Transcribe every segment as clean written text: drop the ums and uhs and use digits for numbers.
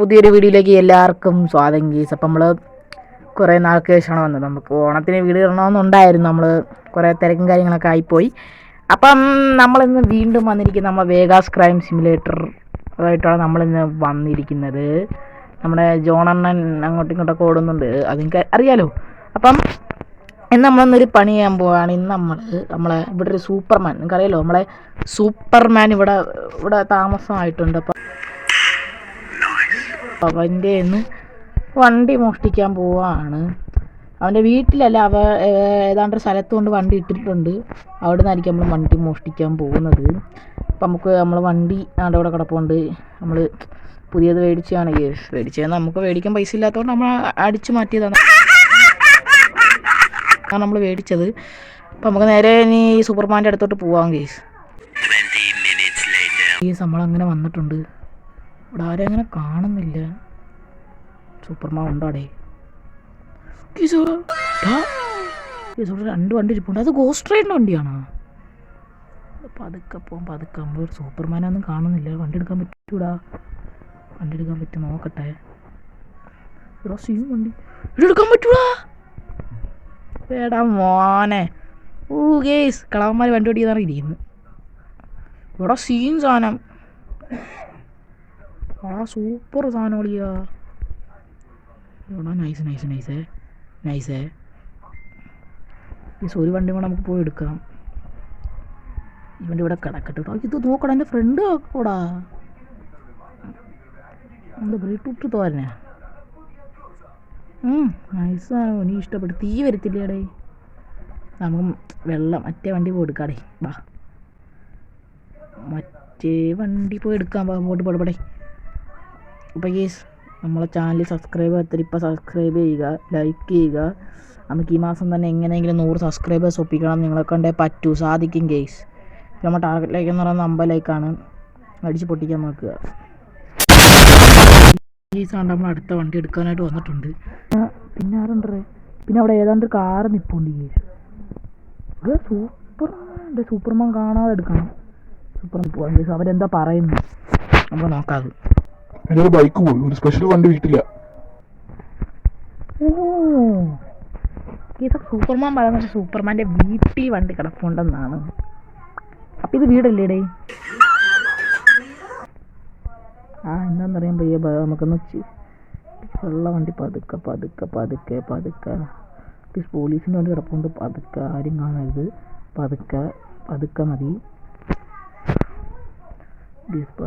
പുതിയൊരു വീഡിയോയിലേക്ക് എല്ലാവർക്കും സ്വാഗതം ഗീസ്. അപ്പം നമ്മൾ കുറേ നാൾക്ക് ശേഷമാണ് വന്നത്. നമുക്ക് ഓണത്തിന് വീഡിയോ ഇടണമെന്നുണ്ടായിരുന്നു. നമ്മൾ കുറേ തിരക്കും കാര്യങ്ങളൊക്കെ ആയിപ്പോയി. അപ്പം നമ്മളിന്ന് വീണ്ടും വന്നിരിക്കുന്നത് നമ്മൾ വേഗാസ് ക്രൈം സിമുലേറ്റർ അതായിട്ടാണ് നമ്മളിന്ന് വന്നിരിക്കുന്നത്. നമ്മുടെ ജോണണ്ണൻ അങ്ങോട്ടും ഇങ്ങോട്ടൊക്കെ ഓടുന്നുണ്ട്, അതെനിക്ക് അറിയാലോ. അപ്പം ഇന്ന് നമ്മളൊന്നൊരു പണി ചെയ്യാൻ പോവുകയാണ്. ഇന്ന് നമ്മളെ ഇവിടെ ഒരു സൂപ്പർമാൻ, നിങ്ങൾക്കറിയാലോ, നമ്മളെ സൂപ്പർമാൻ ഇവിടെ താമസമായിട്ടുണ്ട്. അപ്പം അവൻ്റെ ഇന്ന് വണ്ടി മോഷ്ടിക്കാൻ പോവാണ്. അവൻ്റെ വീട്ടിലല്ല, ഏതാണ്ടൊരു സ്ഥലത്ത് കൊണ്ട് വണ്ടി ഇട്ടിട്ടുണ്ട്. അവിടെ നിന്നായിരിക്കും നമ്മൾ വണ്ടി മോഷ്ടിക്കാൻ പോകുന്നത്. അപ്പം നമ്മൾ വണ്ടി അവിടെ ഇവിടെ കിടപ്പുണ്ട്. നമ്മൾ പുതിയത് മേടിച്ചാണ് നമുക്ക് മേടിക്കാൻ പൈസ ഇല്ലാത്തതുകൊണ്ട് നമ്മൾ അടിച്ചു മാറ്റിയതാണ് നമ്മൾ മേടിച്ചത്. അപ്പം നമുക്ക് നേരെ ഇനി സൂപ്പർമാൻ്റെ അടുത്തോട്ട് പോവാം കേസ്. നമ്മളങ്ങനെ വന്നിട്ടുണ്ട്. ഇവിടെ ആരും അങ്ങനെ കാണുന്നില്ല. സൂപ്പർമാൻ ഉണ്ടോടെ? രണ്ട് വണ്ടി ഇരിപ്പുണ്ട്. അത് ഗോസ്റ്റ് റൈഡിൻ്റെ വണ്ടിയാണോ? പതുക്കെ ഒരു സൂപ്പർമാനൊന്നും കാണുന്നില്ല. വണ്ടി എടുക്കാൻ പറ്റൂടാ, വണ്ടി എടുക്കാൻ പറ്റും നോക്കട്ടെ. വണ്ടി എടുക്കാൻ പറ്റൂടാ വേടാ മോനെ. ഗേസ് കളവന്മാർ വണ്ടി ഓടിക്കുന്നതാണ് ഇരിക്കുന്നത്. ഇവിടെ സീൻ സാധനം, സൂപ്പർ സാധനം ഓടിയാ. നൈസേ. ഒരു വണ്ടി കൂടെ നമുക്ക് പോയി എടുക്കാം. ഈ വണ്ടി ഇവിടെ കിടക്കട്ടെ. ഇത് നോക്കടാ, എൻ്റെ ഫ്രണ്ട് നോക്കോടാ. എന്താ ബ്രീട്ടൂട്ട് തോരനെ? നൈസാണോ? നീ ഇഷ്ടപ്പെട്ടു. തീ വരത്തില്ലേടേ? നമുക്ക് മറ്റേ വണ്ടി പോയി എടുക്കാടേ. വാ, മറ്റേ വണ്ടി പോയി എടുക്കാം. പോട്ടെ. അപ്പോൾ ഗേസ്, നമ്മളെ ചാനൽ സബ്സ്ക്രൈബ് ചെയ്യാത്തവർ ഇപ്പോൾ സബ്സ്ക്രൈബ് ചെയ്യുക, ലൈക്ക് ചെയ്യുക. നമുക്ക് ഈ മാസം തന്നെ എങ്ങനെയെങ്കിലും 100 സബ്സ്ക്രൈബേഴ്സ് ഒപ്പിക്കണം. നിങ്ങളെ കൊണ്ടേ പറ്റൂ, സാധിക്കും ഗേസ്. നമ്മൾ ടാർഗറ്റ് ലൈക്ക് എന്ന് പറയുന്നത് 50 ലൈക്കാണ്. അടിച്ച് പൊട്ടിക്കാൻ നോക്കുക. ഈ സാധനം നമ്മൾ അടുത്ത വണ്ടി എടുക്കാനായിട്ട് വന്നിട്ടുണ്ട്. പിന്നെ ആരുണ്ടേ? പിന്നെ അവിടെ ഏതാണ്ട് കാറ് നിൽപ്പുണ്ട് ഗേസ്. സൂപ്പർമാൻ കാണാതെ എടുക്കണം. സൂപ്പർമാൻ പോവാൻ ഗേസ്. അവരെന്താ പറയുന്നു നമ്മൾ നോക്കാതെ. എൻ്റെ ബൈക്ക് പോയി, ഒരു സ്പെഷ്യൽ വണ്ടി വീട്ടില്ല. സൂപ്പർമാൻ പറയുന്നത് സൂപ്പർമാൻ്റെ വീട്ടിൽ വണ്ടി കിടപ്പുണ്ടെന്നാണ്. അപ്പം ഇത് വീടല്ലേടേ? എന്താണെന്ന് അറിയാൻ പയ്യ. നമുക്കൊന്ന് ഉള്ള വണ്ടി പതുക്കെ. പോലീസിൻ്റെ വണ്ടി കിടപ്പുണ്ട്. പതുക്കെ, ആരും കാണരുത്. പതുക്കെ മതി. വിട്ടോ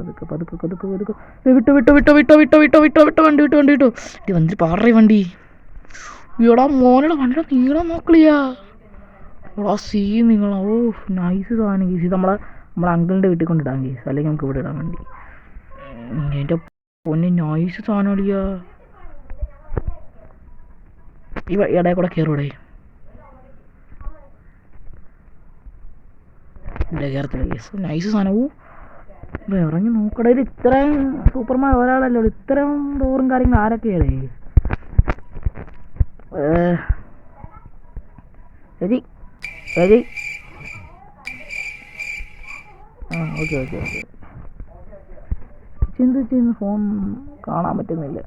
വണ്ടി വന്നിട്ട് പാറേ വണ്ടി. ഇവിടെ മോനോടെ വണ്ടിയുടെ നീളം നോക്കളിയാ. ഇവിടെ സീൻ നിങ്ങളാ. നൈസ് സാധനം കേസ്. ഇത് നമ്മളെ അങ്കിളിൻ്റെ വീട്ടിൽ കൊണ്ടിടാൻ കേസ്, അല്ലെങ്കിൽ നമുക്ക് ഇവിടെ ഇടാൻ വേണ്ടി. എൻ്റെ പൊന്നെ നൈസ് സാധനം അടിയാ. ഈ ഇടയിൽ കൂടെ കയറൂടെ? ഇവിടെ കയറത്തില്ല കേസ്. നൈസ് സാധനവും ഇറങ്ങി നോക്കടേ. ഇത്രയും സൂപ്പർമാൻ ഒരാളല്ലോ, ഇത്രയും ഡോറും കാര്യങ്ങളും ആരൊക്കെയാണേ? ശരി. ഓക്കെ. ചിന്തിച്ച് ഫോൺ കാണാൻ പറ്റുന്നില്ല.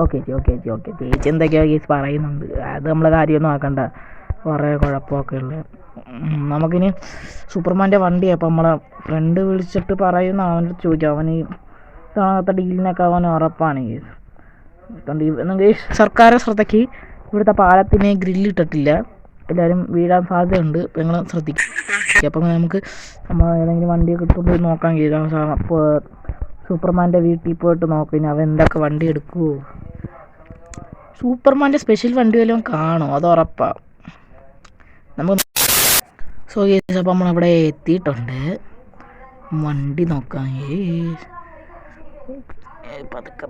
ഓക്കെ ചേച്ചി എന്തൊക്കെയോ കേസ് പറയുന്നുണ്ട്. അത് നമ്മളെ കാര്യമൊന്നും ആക്കണ്ട. കുറേ കുഴപ്പമൊക്കെ ഉള്ളത്. നമുക്കിനി സൂപ്പർമാൻ്റെ വണ്ടിയാണ്. അപ്പം നമ്മളെ ഫ്രണ്ട് വിളിച്ചിട്ട് പറയുന്ന അവൻ്റെ ചോദിച്ചു. അവന് ഇത്തവണത്തെ ഡീലിനൊക്കെ അവൻ ഉറപ്പാണ്. സർക്കാർ ശ്രദ്ധയ്ക്ക് ഇവിടുത്തെ പാലത്തിന് ഗ്രില്ലിട്ടിട്ടില്ല. എല്ലാവരും വീഴാൻ സാധ്യതയുണ്ട്. അപ്പം നിങ്ങൾ ശ്രദ്ധിക്കും. അപ്പം നമുക്ക് നമ്മൾ ഏതെങ്കിലും വണ്ടിയൊക്കെ ഇട്ടുകൊണ്ട് പോയി നോക്കാൻ കഴിയും. അപ്പോൾ സൂപ്പർമാൻ്റെ വീട്ടിൽ പോയിട്ട് നോക്കും. ഇനി അവൻ എന്തൊക്കെ വണ്ടി എടുക്കുമോ? സൂപ്പർമാൻ്റെ സ്പെഷ്യൽ വണ്ടി വല്ലതും കാണുമോ? അത് ഉറപ്പാണ്. നമുക്ക് അപ്പം നമ്മളവിടെ എത്തിയിട്ടുണ്ട്. വണ്ടി നോക്കാം. പതുക്കെ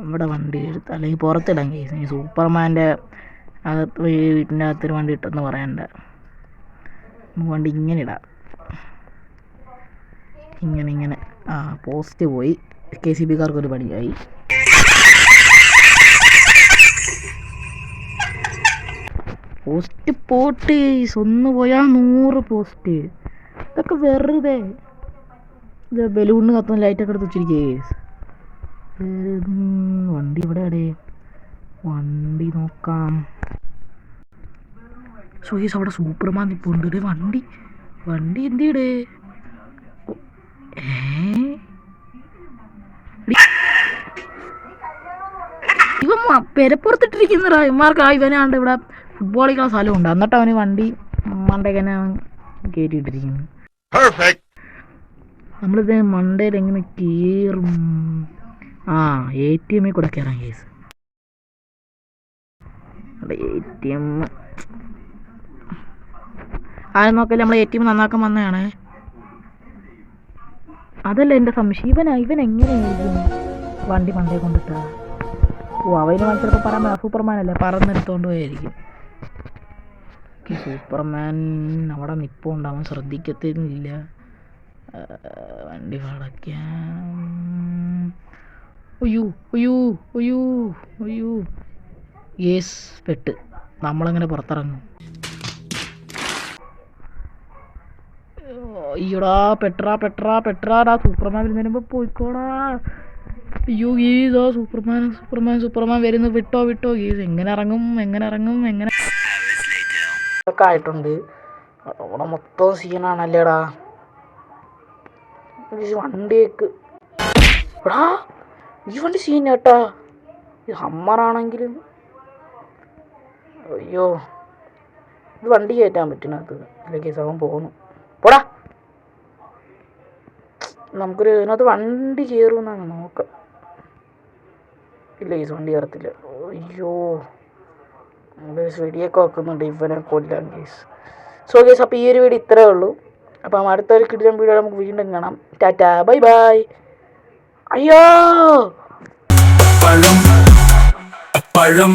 ഇവിടെ വണ്ടി എടുത്ത്, അല്ലെങ്കിൽ പുറത്തിടാൻ കേസ്. സൂപ്പർമാൻ്റെ വീട്ടിൻ്റെ അകത്തൊരു വണ്ടി ഇട്ടെന്ന് പറയണ്ട. വണ്ടി ഇങ്ങനെ ഇടാം. ഇങ്ങനെ പോസ്റ്റ് പോയി. KCB-കാർക്കൊരു പണിയായി. പോസ്റ്റ് പോട്ട് ഒന്ന് പോയാൽ 100 പോസ്റ്റ്. ഇതൊക്കെ വെറുതെ ഇത് ബലൂണിന് കത്തുന്ന ലൈറ്റൊക്കെ എടുത്ത് വെച്ചിരിക്കേ. വണ്ടി ഇവിടെ വണ്ടി നോക്കാം. സോഗീസ് അവിടെ സൂപ്പർമാൻ ഇപ്പോൾ ഉണ്ട്. വണ്ടി എന്തിയുടെ ഇവൻ പെരപ്പുറത്തിട്ടിരിക്കുന്നതാ. ഇവന്മാർക്ക് ഇവനാണ്ട് ഇവിടെ ഫുട്ബോൾ കളിക്കുന്ന സ്ഥലമുണ്ട്. എന്നിട്ട് അവന് വണ്ടി മണ്ടയ്ക്കനെ കയറ്റിയിട്ടിരിക്കുന്നു. നമ്മളിത് മണ്ടയിൽ എങ്ങനെ കയറും? ATM കൂടെ കയറാം കേസ്. ATM ആരും നോക്കല്ലേ, നമ്മൾ ATM നന്നാക്കാൻ വന്നതാണ്. അതല്ല എൻ്റെ സംശയം, ഇവൻ എങ്ങനെയായിരിക്കും വണ്ടി മണ്ടേ കൊണ്ടിട്ടാ? അവന് ചിലപ്പോൾ സൂപ്പർമാൻ അല്ലേ, പറന്നെടുത്തോണ്ട് പോയായിരിക്കും. സൂപ്പർമാൻ അവിടെ നിൽപ്പുണ്ടാവും, ശ്രദ്ധിക്കത്തില്ല. വണ്ടി വളയ്ക്കാം. അയ്യോ യേസ് പെട്ട്. നമ്മളങ്ങനെ പുറത്തിറങ്ങും. അയ്യോടാ പെട്രാ സൂപ്പർമാൻ വരുന്നതിന് മുമ്പ് പോയിക്കോടാ. അയ്യോ ഗീസ്, സൂപ്പർമാൻ വരുന്നു. വിട്ടോ ഗീസ്. എങ്ങനെ ഇറങ്ങും ഒക്കെ ആയിട്ടുണ്ട്. അവിടെ മൊത്തം സീനാണല്ലേടാ. വണ്ടിയേക്ക് എടാ, ഈ വണ്ടി സീൻ കേട്ടാ. ഈ ഹമ്മറാണെങ്കിലും അയ്യോ, ഇത് വണ്ടി കയറ്റാൻ പറ്റുന്നത് ഇതിലേക്ക് അവൻ പോകുന്നു. പോടാ, നമുക്കൊരു ഇതിനകത്ത് വണ്ടി കയറുമെന്നാണ് നോക്കാം. ഇല്ല, ഈ വണ്ടി കയറത്തില്ല. അയ്യോ, വെടിയൊക്കെ വെക്കുന്നുണ്ട് ഇവനെ കൊല്ലാൻ കേസ്. സോ കേസ്, അപ്പോൾ ഈ ഒരു വീഡിയോ ഇത്രയേ ഉള്ളൂ. അപ്പം അടുത്തൊരു കിടിലൻ വീഡിയോ നമുക്ക് വീണ്ടും കാണാം. ടാറ്റാ, ബൈ. അയ്യോ, പഴം